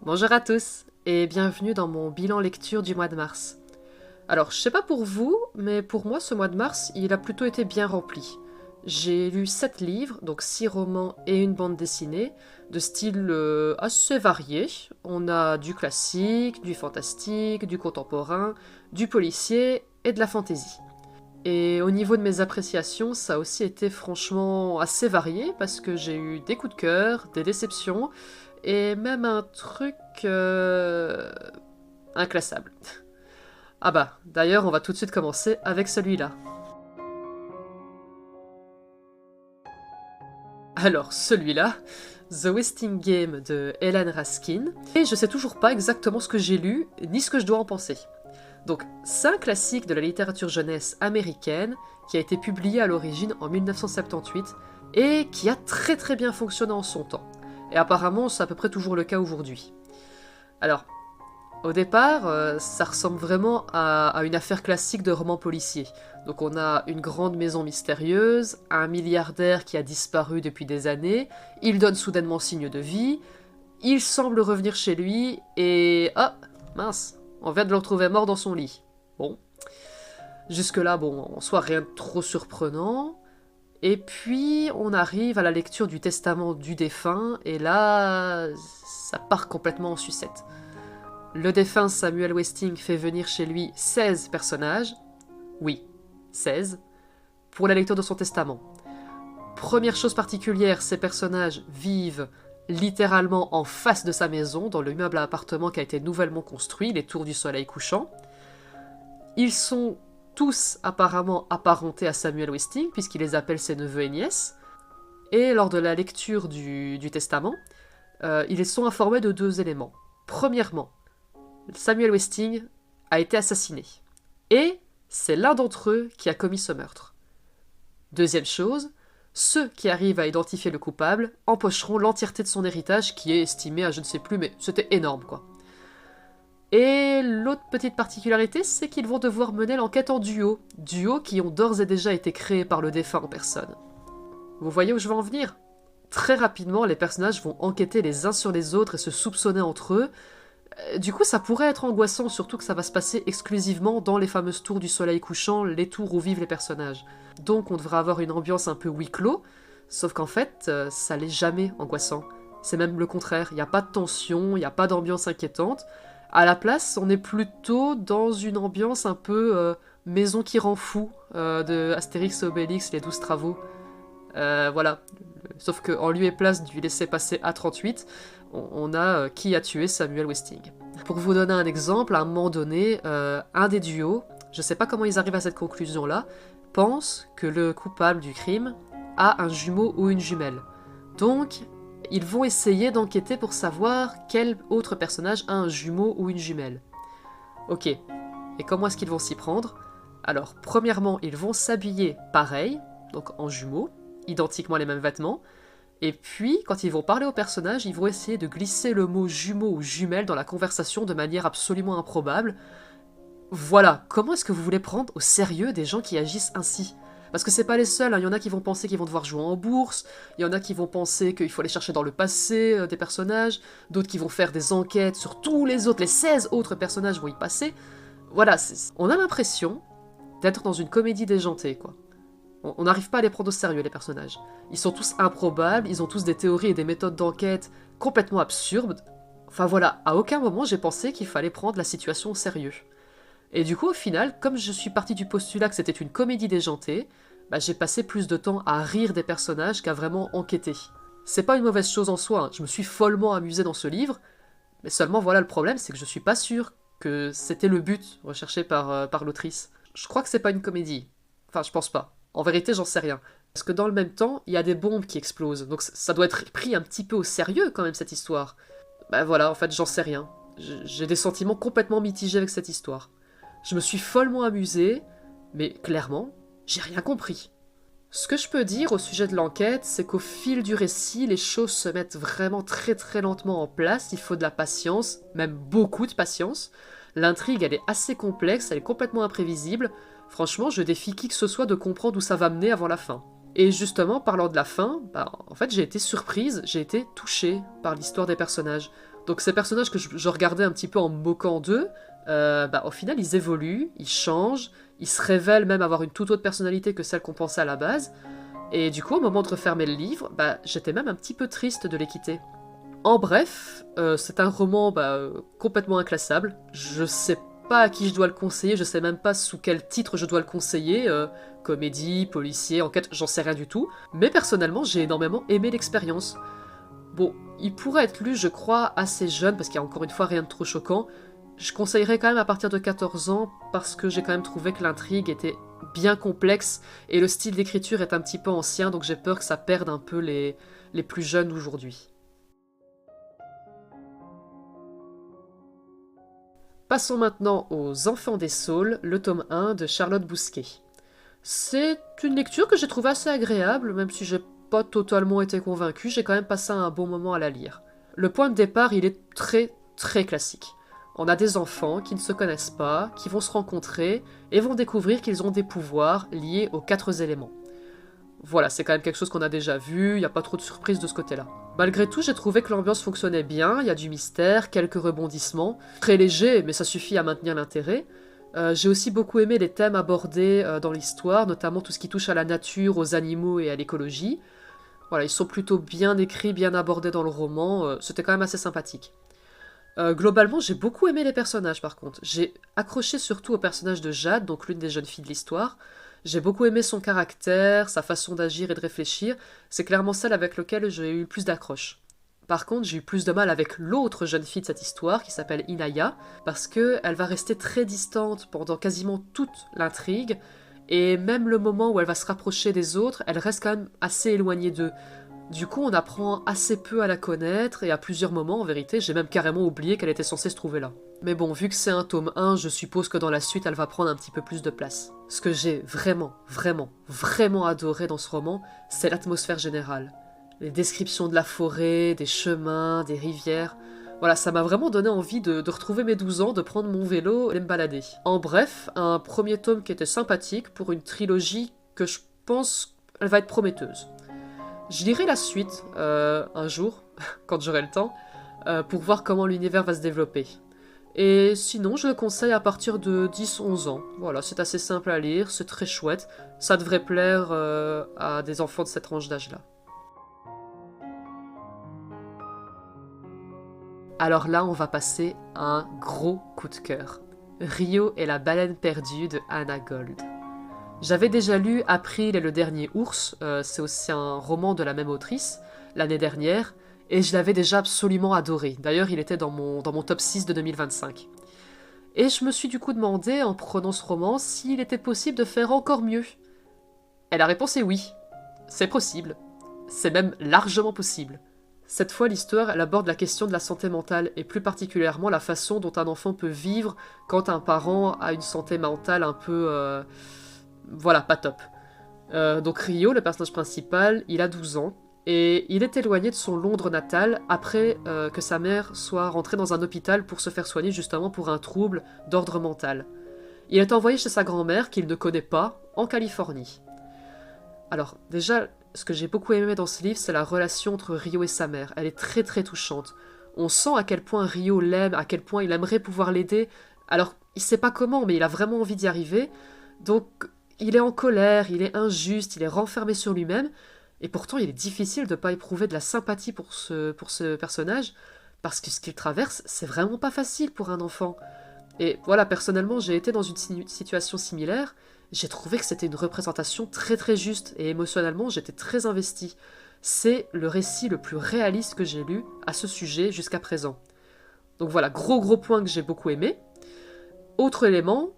Bonjour à tous et bienvenue dans mon bilan lecture du mois de mars. Alors, je sais pas pour vous, mais pour moi ce mois de mars, il a plutôt été bien rempli. J'ai lu 7 livres, donc 6 romans et une bande dessinée, de style assez varié. On a du classique, du fantastique, du contemporain, du policier et de la fantaisie. Et au niveau de mes appréciations, ça a aussi été franchement assez varié parce que j'ai eu des coups de cœur, des déceptions et même un truc inclassable. Ah bah, d'ailleurs, on va tout de suite commencer avec celui-là. Alors, celui-là, The Wasting Game de Helen Raskin, et je sais toujours pas exactement ce que j'ai lu, ni ce que je dois en penser. Donc, c'est un classique de la littérature jeunesse américaine qui a été publié à l'origine en 1978 et qui a très très bien fonctionné en son temps. Et apparemment, c'est à peu près toujours le cas aujourd'hui. Alors, au départ, ça ressemble vraiment à une affaire classique de roman policier. Donc on a une grande maison mystérieuse, un milliardaire qui a disparu depuis des années, il donne soudainement signe de vie, il semble revenir chez lui, et... Ah, mince, on vient de le retrouver mort dans son lit. Bon. Jusque-là, bon, en soi, rien de trop surprenant. Et puis, on arrive à la lecture du testament du défunt, et là, ça part complètement en sucette. Le défunt Samuel Westing fait venir chez lui 16 personnages, oui, 16, pour la lecture de son testament. Première chose particulière, ces personnages vivent littéralement en face de sa maison, dans le meuble à appartement qui a été nouvellement construit, les tours du soleil couchant. Ils sont tous apparemment apparentés à Samuel Westing, puisqu'il les appelle ses neveux et nièces. Et lors de la lecture du testament, ils sont informés de deux éléments. Premièrement, Samuel Westing a été assassiné. Et c'est l'un d'entre eux qui a commis ce meurtre. Deuxième chose, ceux qui arrivent à identifier le coupable empocheront l'entièreté de son héritage qui est estimé à je ne sais plus, mais c'était énorme quoi. Et l'autre petite particularité, c'est qu'ils vont devoir mener l'enquête en duo. Duos qui ont d'ores et déjà été créés par le défunt en personne. Vous voyez où je veux en venir ? Très rapidement, les personnages vont enquêter les uns sur les autres et se soupçonner entre eux. Du coup, ça pourrait être angoissant, surtout que ça va se passer exclusivement dans les fameuses tours du soleil couchant, les tours où vivent les personnages. Donc on devrait avoir une ambiance un peu huis clos, sauf qu'en fait, ça l'est jamais angoissant. C'est même le contraire, il n'y a pas de tension, il n'y a pas d'ambiance inquiétante. À la place, on est plutôt dans une ambiance un peu maison qui rend fou de Astérix et Obélix, les 12 travaux. Voilà. Sauf qu'en lieu et place du laisser-passer A38, on a qui a tué Samuel Westing. Pour vous donner un exemple, à un moment donné, un des duos, je sais pas comment ils arrivent à cette conclusion-là, pense que le coupable du crime a un jumeau ou une jumelle. Donc, ils vont essayer d'enquêter pour savoir quel autre personnage a un jumeau ou une jumelle. Ok, et comment est-ce qu'ils vont s'y prendre ? Alors, premièrement, ils vont s'habiller pareil, donc en jumeaux, identiquement les mêmes vêtements, et puis, quand ils vont parler aux personnages, ils vont essayer de glisser le mot jumeau ou jumelle dans la conversation de manière absolument improbable. Voilà, comment est-ce que vous voulez prendre au sérieux des gens qui agissent ainsi ? Parce que c'est pas les seuls, hein. Il y en a qui vont penser qu'ils vont devoir jouer en bourse, il y en a qui vont penser qu'il faut aller chercher dans le passé des personnages, d'autres qui vont faire des enquêtes sur tous les autres, les 16 autres personnages vont y passer. Voilà, on a l'impression d'être dans une comédie déjantée, quoi. On n'arrive pas à les prendre au sérieux, les personnages. Ils sont tous improbables, ils ont tous des théories et des méthodes d'enquête complètement absurdes. Enfin voilà, à aucun moment j'ai pensé qu'il fallait prendre la situation au sérieux. Et du coup, au final, comme je suis parti du postulat que c'était une comédie déjantée, bah, j'ai passé plus de temps à rire des personnages qu'à vraiment enquêter. C'est pas une mauvaise chose en soi, hein. Je me suis follement amusé dans ce livre, mais seulement voilà le problème, c'est que je suis pas sûr que c'était le but recherché par l'autrice. Je crois que c'est pas une comédie. Enfin, je pense pas. En vérité, j'en sais rien. Parce que dans le même temps, il y a des bombes qui explosent. Donc ça doit être pris un petit peu au sérieux quand même, cette histoire. Bah voilà, en fait, j'en sais rien. J'ai des sentiments complètement mitigés avec cette histoire. Je me suis follement amusé, mais clairement, j'ai rien compris. Ce que je peux dire au sujet de l'enquête, c'est qu'au fil du récit, les choses se mettent vraiment très très lentement en place. Il faut de la patience, même beaucoup de patience. L'intrigue, elle est assez complexe, elle est complètement imprévisible. Franchement, je défie qui que ce soit de comprendre où ça va mener avant la fin. Et justement, parlant de la fin, en fait, j'ai été surprise, j'ai été touchée par l'histoire des personnages. Donc ces personnages que je regardais un petit peu en me moquant d'eux, au final ils évoluent, ils changent, ils se révèlent même avoir une toute autre personnalité que celle qu'on pensait à la base, et du coup au moment de refermer le livre, j'étais même un petit peu triste de les quitter. En bref, c'est un roman complètement inclassable, je sais pas à qui je dois le conseiller, je sais même pas sous quel titre je dois le conseiller, comédie, policier, enquête, j'en sais rien du tout, mais personnellement j'ai énormément aimé l'expérience. Bon, il pourrait être lu, je crois, assez jeune, parce qu'il y a encore une fois rien de trop choquant. Je conseillerais quand même à partir de 14 ans, parce que j'ai quand même trouvé que l'intrigue était bien complexe, et le style d'écriture est un petit peu ancien, donc j'ai peur que ça perde un peu les plus jeunes d'aujourd'hui. Passons maintenant aux Enfants des Saules, le tome 1 de Charlotte Bousquet. C'est une lecture que j'ai trouvée assez agréable, même si j'ai pas totalement été convaincue, j'ai quand même passé un bon moment à la lire. Le point de départ, il est très très classique. On a des enfants qui ne se connaissent pas, qui vont se rencontrer et vont découvrir qu'ils ont des pouvoirs liés aux 4 éléments. Voilà, c'est quand même quelque chose qu'on a déjà vu, il n'y a pas trop de surprises de ce côté-là. Malgré tout, j'ai trouvé que l'ambiance fonctionnait bien, il y a du mystère, quelques rebondissements, très léger, mais ça suffit à maintenir l'intérêt. J'ai aussi beaucoup aimé les thèmes abordés dans l'histoire, notamment tout ce qui touche à la nature, aux animaux et à l'écologie. Voilà, ils sont plutôt bien écrits, bien abordés dans le roman, c'était quand même assez sympathique. Globalement, j'ai beaucoup aimé les personnages par contre. J'ai accroché surtout au personnage de Jade, donc l'une des jeunes filles de l'histoire. J'ai beaucoup aimé son caractère, sa façon d'agir et de réfléchir. C'est clairement celle avec laquelle j'ai eu le plus d'accroche. Par contre, j'ai eu plus de mal avec l'autre jeune fille de cette histoire, qui s'appelle Inaya, parce qu'elle va rester très distante pendant quasiment toute l'intrigue, et même le moment où elle va se rapprocher des autres, elle reste quand même assez éloignée d'eux. Du coup, on apprend assez peu à la connaître, et à plusieurs moments, en vérité, j'ai même carrément oublié qu'elle était censée se trouver là. Mais bon, vu que c'est un tome 1, je suppose que dans la suite, elle va prendre un petit peu plus de place. Ce que j'ai vraiment, vraiment, vraiment adoré dans ce roman, c'est l'atmosphère générale. Les descriptions de la forêt, des chemins, des rivières. Voilà, ça m'a vraiment donné envie de retrouver mes 12 ans, de prendre mon vélo et de me balader. En bref, un premier tome qui était sympathique pour une trilogie que je pense elle va être prometteuse. Je lirai la suite un jour, quand j'aurai le temps, pour voir comment l'univers va se développer. Et sinon, je le conseille à partir de 10-11 ans. Voilà, c'est assez simple à lire, c'est très chouette. Ça devrait plaire à des enfants de cette tranche d'âge-là. Alors là, on va passer à un gros coup de cœur. Rio et la baleine perdue de Anna Gold. J'avais déjà lu April et le dernier ours, c'est aussi un roman de la même autrice, l'année dernière, et je l'avais déjà absolument adoré. D'ailleurs, il était dans mon top 6 de 2025. Et je me suis du coup demandé, en prenant ce roman, s'il était possible de faire encore mieux. Et la réponse est oui. C'est possible. C'est même largement possible. Cette fois, l'histoire, elle aborde la question de la santé mentale, et plus particulièrement la façon dont un enfant peut vivre quand un parent a une santé mentale un peu... Voilà, pas top. Donc Rio, le personnage principal, il a 12 ans, et il est éloigné de son Londres natal après que sa mère soit rentrée dans un hôpital pour se faire soigner justement pour un trouble d'ordre mental. Il est envoyé chez sa grand-mère, qu'il ne connaît pas, en Californie. Alors, déjà, ce que j'ai beaucoup aimé dans ce livre, c'est la relation entre Rio et sa mère. Elle est très très touchante. On sent à quel point Rio l'aime, à quel point il aimerait pouvoir l'aider. Alors, il sait pas comment, mais il a vraiment envie d'y arriver. Donc, il est en colère, il est injuste, il est renfermé sur lui-même, et pourtant il est difficile de ne pas éprouver de la sympathie pour ce personnage, parce que ce qu'il traverse, c'est vraiment pas facile pour un enfant. Et voilà, personnellement, j'ai été dans une situation similaire, j'ai trouvé que c'était une représentation très très juste, et émotionnellement, j'étais très investi. C'est le récit le plus réaliste que j'ai lu à ce sujet jusqu'à présent. Donc voilà, gros point que j'ai beaucoup aimé. Autre élément,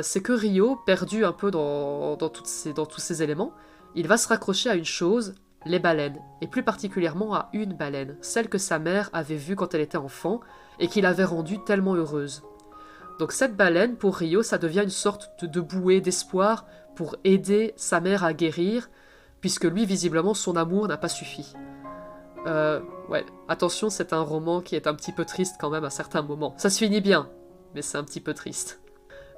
c'est que Rio, perdu un peu dans tous ces éléments, il va se raccrocher à une chose, les baleines, et plus particulièrement à une baleine, celle que sa mère avait vue quand elle était enfant, et qui l'avait rendue tellement heureuse. Donc cette baleine, pour Rio, ça devient une sorte de bouée d'espoir pour aider sa mère à guérir, puisque lui, visiblement, son amour n'a pas suffi. Ouais, attention, c'est un roman qui est un petit peu triste quand même à certains moments. Ça se finit bien, mais c'est un petit peu triste.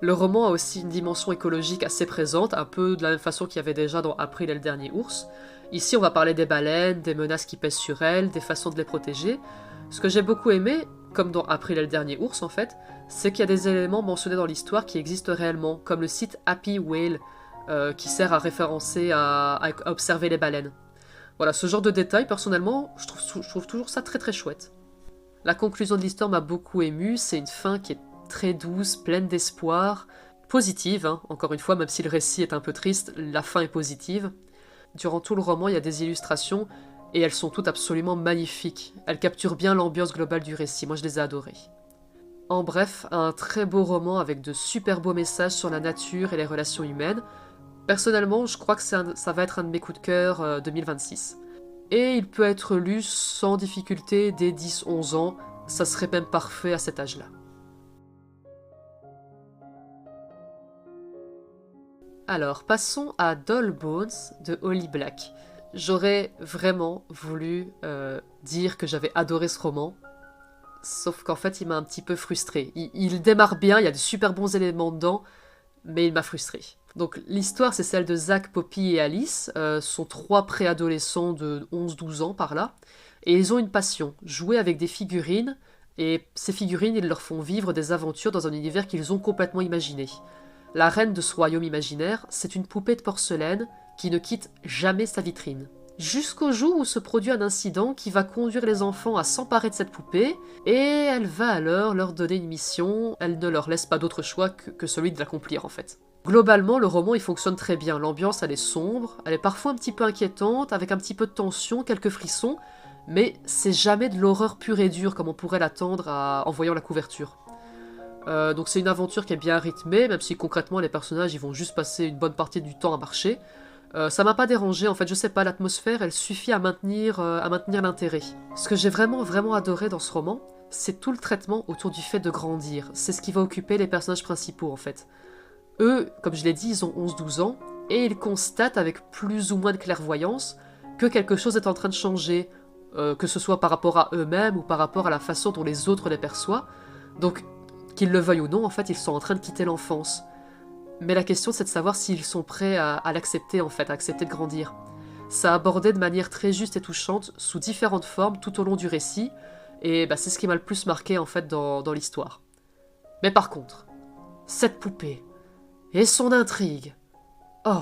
Le roman a aussi une dimension écologique assez présente, un peu de la même façon qu'il y avait déjà dans April et le dernier ours. Ici, on va parler des baleines, des menaces qui pèsent sur elles, des façons de les protéger. Ce que j'ai beaucoup aimé, comme dans April et le dernier ours en fait, c'est qu'il y a des éléments mentionnés dans l'histoire qui existent réellement, comme le site Happy Whale, qui sert à référencer, à observer les baleines. Voilà, ce genre de détails, personnellement, je trouve toujours ça très très chouette. La conclusion de l'histoire m'a beaucoup ému, c'est une fin qui est très douce, pleine d'espoir, positive, hein. Encore une fois, même si le récit est un peu triste, la fin est positive. Durant tout le roman, il y a des illustrations, et elles sont toutes absolument magnifiques. Elles capturent bien l'ambiance globale du récit, moi je les ai adorées. En bref, un très beau roman avec de super beaux messages sur la nature et les relations humaines. Personnellement, je crois que ça va être un de mes coups de cœur 2026. Et il peut être lu sans difficulté dès 10-11 ans, ça serait même parfait à cet âge-là. Alors, passons à Doll Bones de Holly Black. J'aurais vraiment voulu dire que j'avais adoré ce roman, sauf qu'en fait il m'a un petit peu frustré. Il démarre bien, il y a de super bons éléments dedans, mais il m'a frustré. Donc l'histoire c'est celle de Zach, Poppy et Alice, sont trois préadolescents de 11-12 ans par là, et ils ont une passion, jouer avec des figurines, et ces figurines ils leur font vivre des aventures dans un univers qu'ils ont complètement imaginé. La reine de ce royaume imaginaire, c'est une poupée de porcelaine qui ne quitte jamais sa vitrine. Jusqu'au jour où se produit un incident qui va conduire les enfants à s'emparer de cette poupée, et elle va alors leur donner une mission, elle ne leur laisse pas d'autre choix que celui de l'accomplir en fait. Globalement, le roman il fonctionne très bien, l'ambiance elle est sombre, elle est parfois un petit peu inquiétante, avec un petit peu de tension, quelques frissons, mais c'est jamais de l'horreur pure et dure comme on pourrait l'attendre en voyant la couverture. Donc c'est une aventure qui est bien rythmée, même si concrètement les personnages ils vont juste passer une bonne partie du temps à marcher. Ça m'a pas dérangé, en fait, je sais pas, l'atmosphère elle suffit à maintenir l'intérêt. Ce que j'ai vraiment adoré dans ce roman, c'est tout le traitement autour du fait de grandir. C'est ce qui va occuper les personnages principaux en fait. Eux, comme je l'ai dit, ils ont 11-12 ans, et ils constatent avec plus ou moins de clairvoyance que quelque chose est en train de changer, que ce soit par rapport à eux-mêmes ou par rapport à la façon dont les autres les perçoivent. Donc, qu'ils le veuillent ou non, en fait, ils sont en train de quitter l'enfance. Mais la question, c'est de savoir s'ils sont prêts à l'accepter, en fait, à accepter de grandir. Ça abordé de manière très juste et touchante, sous différentes formes, tout au long du récit, et c'est ce qui m'a le plus marqué, en fait, dans l'histoire. Mais par contre, cette poupée, et son intrigue... Oh,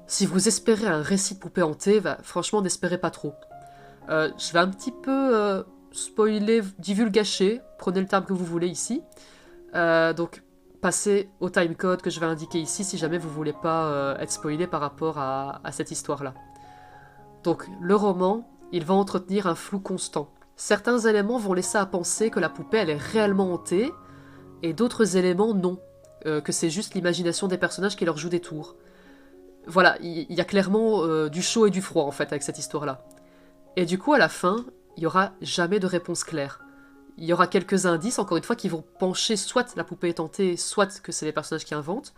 si vous espérez un récit de poupée hantée, franchement, n'espérez pas trop. Je vais un petit peu spoiler, divulgacher, prenez le terme que vous voulez ici. Donc, passez au timecode que je vais indiquer ici si jamais vous voulez pas être spoilé par rapport à cette histoire-là. Donc, le roman, il va entretenir un flou constant. Certains éléments vont laisser à penser que la poupée, elle est réellement hantée, et d'autres éléments, non. Que c'est juste l'imagination des personnages qui leur joue des tours. Voilà, il y a clairement du chaud et du froid, en fait, avec cette histoire-là. Et du coup, à la fin, il n'y aura jamais de réponse claire. Il y aura quelques indices, encore une fois, qui vont pencher soit la poupée est hantée, soit que c'est les personnages qui inventent.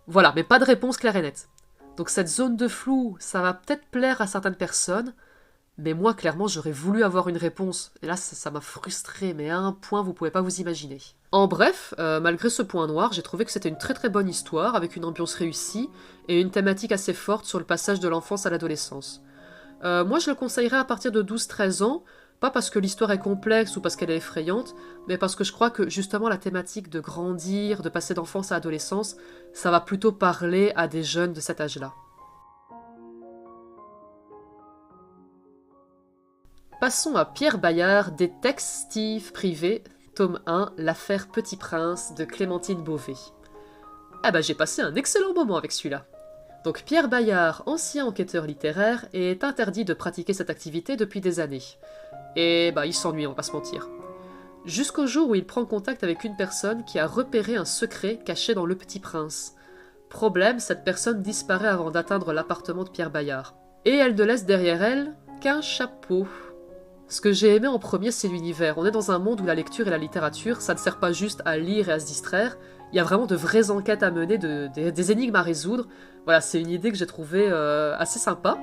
Voilà, mais pas de réponse claire et nette. Donc cette zone de flou, ça va peut-être plaire à certaines personnes, mais moi, clairement, j'aurais voulu avoir une réponse. Et là, ça m'a frustré, mais à un point, vous pouvez pas vous imaginer. En bref, malgré ce point noir, j'ai trouvé que c'était une très bonne histoire, avec une ambiance réussie, et une thématique assez forte sur le passage de l'enfance à l'adolescence. Moi, je le conseillerais à partir de 12-13 ans, pas parce que l'histoire est complexe ou parce qu'elle est effrayante, mais parce que je crois que justement la thématique de grandir, de passer d'enfance à adolescence, ça va plutôt parler à des jeunes de cet âge-là. Passons à Pierre Bayard, détective privé, tome 1, l'affaire Petit Prince de Clémentine Beauvais. Ah j'ai passé un excellent moment avec celui-là. Donc Pierre Bayard, ancien enquêteur littéraire, est interdit de pratiquer cette activité depuis des années. Et il s'ennuie, on va pas se mentir. Jusqu'au jour où il prend contact avec une personne qui a repéré un secret caché dans Le Petit Prince. Problème, cette personne disparaît avant d'atteindre l'appartement de Pierre Bayard. Et elle ne laisse derrière elle qu'un chapeau. Ce que j'ai aimé en premier, c'est l'univers. On est dans un monde où la lecture et la littérature, ça ne sert pas juste à lire et à se distraire. Il y a vraiment de vraies enquêtes à mener, des énigmes à résoudre. Voilà, c'est une idée que j'ai trouvée assez sympa.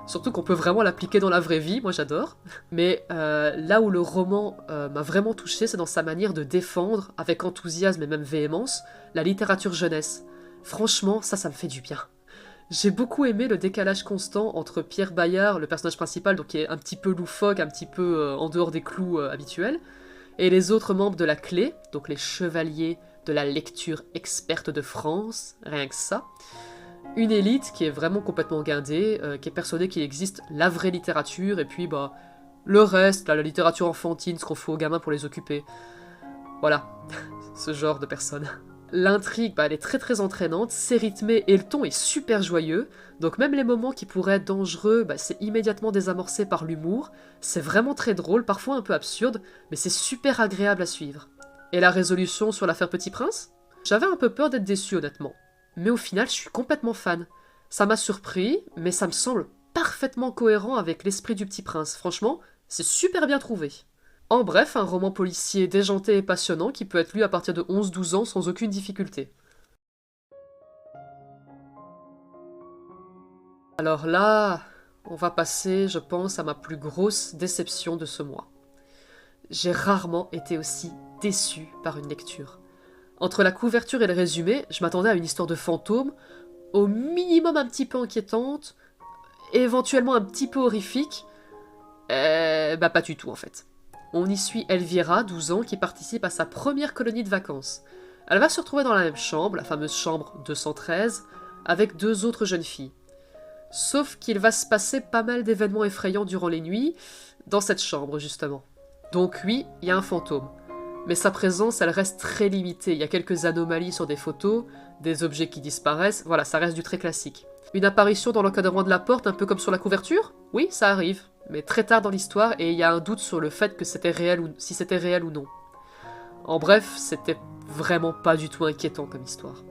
Surtout qu'on peut vraiment l'appliquer dans la vraie vie, moi j'adore. Mais là où le roman m'a vraiment touché, c'est dans sa manière de défendre, avec enthousiasme et même véhémence, la littérature jeunesse. Franchement, ça me fait du bien. J'ai beaucoup aimé le décalage constant entre Pierre Bayard, le personnage principal, donc qui est un petit peu loufoque, un petit peu en dehors des clous habituels, et les autres membres de la clé, donc les chevaliers de la lecture experte de France, rien que ça. Une élite qui est vraiment complètement guindée, qui est persuadée qu'il existe la vraie littérature, et puis bah le reste, là, la littérature enfantine, ce qu'on fait aux gamins pour les occuper. Voilà, ce genre de personnes. L'intrigue, bah, elle est très très entraînante, c'est rythmé et le ton est super joyeux, donc même les moments qui pourraient être dangereux, bah, c'est immédiatement désamorcé par l'humour, c'est vraiment très drôle, parfois un peu absurde, mais c'est super agréable à suivre. Et la résolution sur l'affaire Petit Prince? J'avais un peu peur d'être déçu honnêtement, mais au final je suis complètement fan. Ça m'a surpris, mais ça me semble parfaitement cohérent avec l'esprit du Petit Prince, franchement, c'est super bien trouvé. En bref, un roman policier déjanté et passionnant qui peut être lu à partir de 11-12 ans sans aucune difficulté. Alors là, on va passer, je pense, à ma plus grosse déception de ce mois. J'ai rarement été aussi déçu par une lecture. Entre la couverture et le résumé, je m'attendais à une histoire de fantôme, au minimum un petit peu inquiétante, éventuellement un petit peu horrifique. Bah pas du tout en fait. On y suit Elvira, 12 ans, qui participe à sa première colonie de vacances. Elle va se retrouver dans la même chambre, la fameuse chambre 213, avec deux autres jeunes filles. Sauf qu'il va se passer pas mal d'événements effrayants durant les nuits, dans cette chambre justement. Donc oui, il y a un fantôme. Mais sa présence, elle reste très limitée. Il y a quelques anomalies sur des photos, des objets qui disparaissent, voilà, ça reste du très classique. Une apparition dans l'encadrement de la porte, un peu comme sur la couverture? Oui, ça arrive, mais très tard dans l'histoire, et il y a un doute sur le fait que c'était réel ou si c'était réel ou non. En bref, c'était vraiment pas du tout inquiétant comme histoire.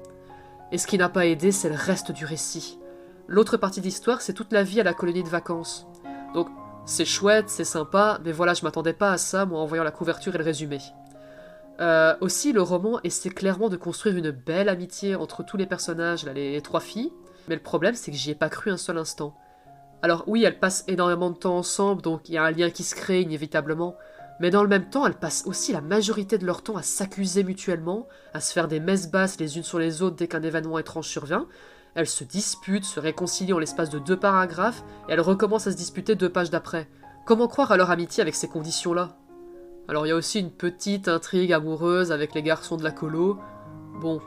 Et ce qui n'a pas aidé, c'est le reste du récit. L'autre partie de l'histoire, c'est toute la vie à la colonie de vacances. Donc, c'est chouette, c'est sympa, mais voilà, je m'attendais pas à ça, moi, en voyant la couverture et le résumé. Aussi, le roman essaie clairement de construire une belle amitié entre tous les personnages, là, les trois filles, mais le problème, c'est que j'y ai pas cru un seul instant. Alors oui, elles passent énormément de temps ensemble, donc il y a un lien qui se crée inévitablement, mais dans le même temps, elles passent aussi la majorité de leur temps à s'accuser mutuellement, à se faire des messes basses les unes sur les autres dès qu'un événement étrange survient. Elles se disputent, se réconcilient en l'espace de 2 paragraphes, et elles recommencent à se disputer 2 pages d'après. Comment croire à leur amitié avec ces conditions-là? Alors il y a aussi une petite intrigue amoureuse avec les garçons de la colo. Bon,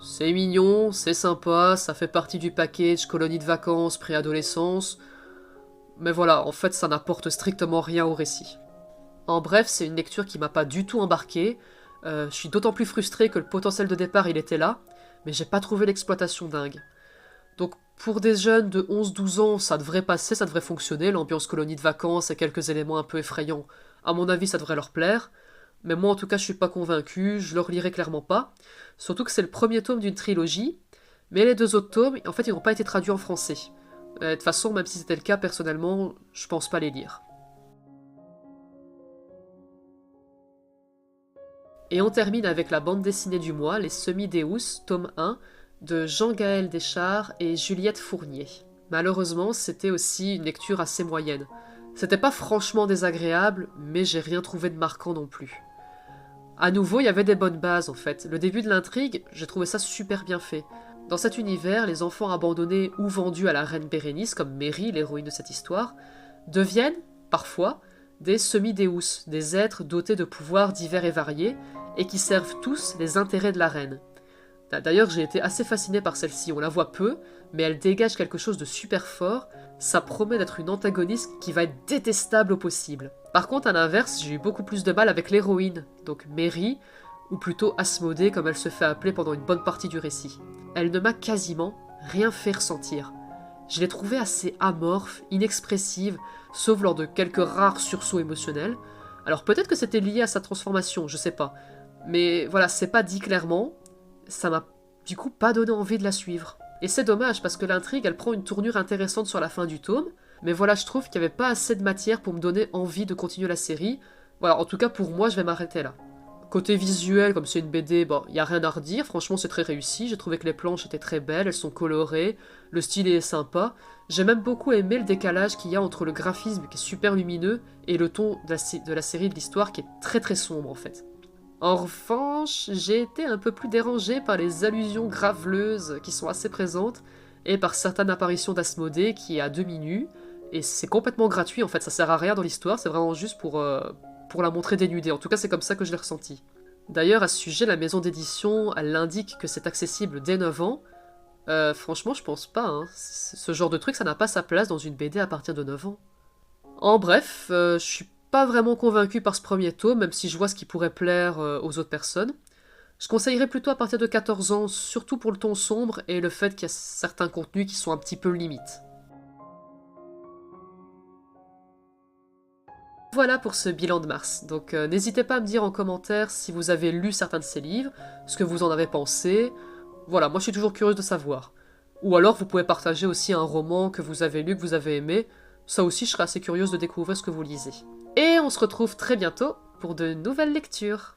c'est mignon, c'est sympa, ça fait partie du package colonie de vacances, préadolescence, mais voilà, en fait ça n'apporte strictement rien au récit. En bref, c'est une lecture qui m'a pas du tout embarqué, je suis d'autant plus frustré que le potentiel de départ il était là, mais j'ai pas trouvé l'exploitation dingue. Donc pour des jeunes de 11-12 ans, ça devrait passer, ça devrait fonctionner, l'ambiance colonie de vacances et quelques éléments un peu effrayants. À mon avis, ça devrait leur plaire, mais moi en tout cas je suis pas convaincu, je le relirai clairement pas, surtout que c'est le premier tome d'une trilogie, mais les 2 autres tomes, en fait ils n'ont pas été traduits en français. De toute façon, même si c'était le cas, personnellement, je pense pas les lire. Et on termine avec la bande dessinée du mois, Les Semi-Deus, tome 1, de Jean-Gaël Deschards et Juliette Fournier. Malheureusement, c'était aussi une lecture assez moyenne. C'était pas franchement désagréable, mais j'ai rien trouvé de marquant non plus. À nouveau, il y avait des bonnes bases en fait. Le début de l'intrigue, j'ai trouvé ça super bien fait. Dans cet univers, les enfants abandonnés ou vendus à la reine Bérénice, comme Mary, l'héroïne de cette histoire, deviennent, parfois, des semi-deus, des êtres dotés de pouvoirs divers et variés, et qui servent tous les intérêts de la reine. D'ailleurs, j'ai été assez fasciné par celle-ci, on la voit peu, mais elle dégage quelque chose de super fort, ça promet d'être une antagoniste qui va être détestable au possible. Par contre, à l'inverse, j'ai eu beaucoup plus de mal avec l'héroïne, donc Mary, ou plutôt Asmodée comme elle se fait appeler pendant une bonne partie du récit. Elle ne m'a quasiment rien fait ressentir. Je l'ai trouvée assez amorphe, inexpressive, sauf lors de quelques rares sursauts émotionnels. Alors peut-être que c'était lié à sa transformation, je sais pas. Mais voilà, c'est pas dit clairement, ça m'a du coup pas donné envie de la suivre. Et c'est dommage parce que l'intrigue elle prend une tournure intéressante sur la fin du tome, mais voilà, je trouve qu'il n'y avait pas assez de matière pour me donner envie de continuer la série. Voilà, en tout cas pour moi je vais m'arrêter là. Côté visuel, comme c'est une BD, bon, il n'y a rien à redire, franchement c'est très réussi, j'ai trouvé que les planches étaient très belles, elles sont colorées, le style est sympa. J'ai même beaucoup aimé le décalage qu'il y a entre le graphisme qui est super lumineux et le ton de la série de l'histoire qui est très très sombre en fait. En revanche, j'ai été un peu plus dérangé par les allusions graveleuses qui sont assez présentes et par certaines apparitions d'Asmodée qui est à demi nu, et c'est complètement gratuit en fait, ça sert à rien dans l'histoire, c'est vraiment juste pour la montrer dénudée, en tout cas c'est comme ça que je l'ai ressenti. D'ailleurs à ce sujet, la maison d'édition, elle indique que c'est accessible dès 9 ans. Franchement je pense pas, hein. Ce genre de truc ça n'a pas sa place dans une BD à partir de 9 ans. En bref, je suis pas vraiment convaincu par ce premier tome, même si je vois ce qui pourrait plaire aux autres personnes. Je conseillerais plutôt à partir de 14 ans, surtout pour le ton sombre et le fait qu'il y a certains contenus qui sont un petit peu limites. Voilà pour ce bilan de mars. Donc n'hésitez pas à me dire en commentaire si vous avez lu certains de ces livres, ce que vous en avez pensé. Voilà, moi je suis toujours curieuse de savoir. Ou alors vous pouvez partager aussi un roman que vous avez lu, que vous avez aimé. Ça aussi, je serais assez curieuse de découvrir ce que vous lisez. Et on se retrouve très bientôt pour de nouvelles lectures.